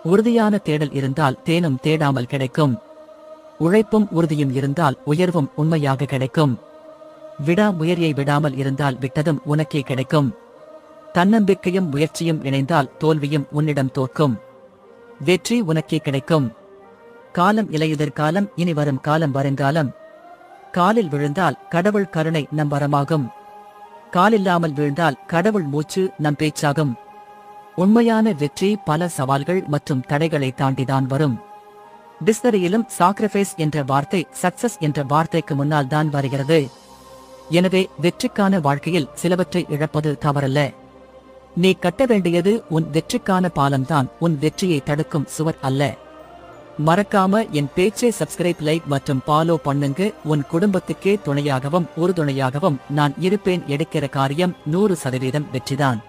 உறுதியான தேடல் இருந்தால் தேனும் தேடாமல் கிடைக்கும். உழைப்பும் உறுதியும் இருந்தால் உயர்வும் உண்மையாக கிடைக்கும். விடாமுயற்சியை விடாமல் இருந்தால் விட்டதும் உனக்கே கிடைக்கும். தன்னம்பிக்கையும் முயற்சியும் இணைந்தால் தோல்வியும் உன்னிடம் தோற்கும். வெற்றி உனக்கே கிடைக்கும். காலம் இலையுதிர்காலம், இனி வரும் காலம் வருங்காலம். காலில் விழுந்தால் கடவுள் கருணை நம் வரமாகும். காலில்லாமல் வீழ்ந்தால் கடவுள் மூச்சு நம் பேச்சாகும். உண்மையான வெற்றி பல சவால்கள் மற்றும் தடைகளை தாண்டிதான் வரும். டிக்ஷனரியிலும் சாக்ரிஃபைஸ் என்ற வார்த்தை சக்சஸ் என்ற வார்த்தைக்கு முன்னால் தான் வருகிறது. எனவே வெற்றிக்கான வாழ்க்கையில் சிலவற்றை இழப்பது தவறல்ல. நீ கட்ட வேண்டியது உன் வெற்றிக்கான பாலம்தான், உன் வெற்றியை தடுக்கும் சுவர் அல்ல. மறக்காம என் பேச்சை சப்ஸ்கிரைப், லைக் மற்றும் ஃபாலோ பண்ணுங்க. உன் குடும்பத்துக்கே துணையாகவும் உறுதுணையாகவும் நான் இருப்பேன். எடுக்கிற காரியம் 100% வெற்றிதான்.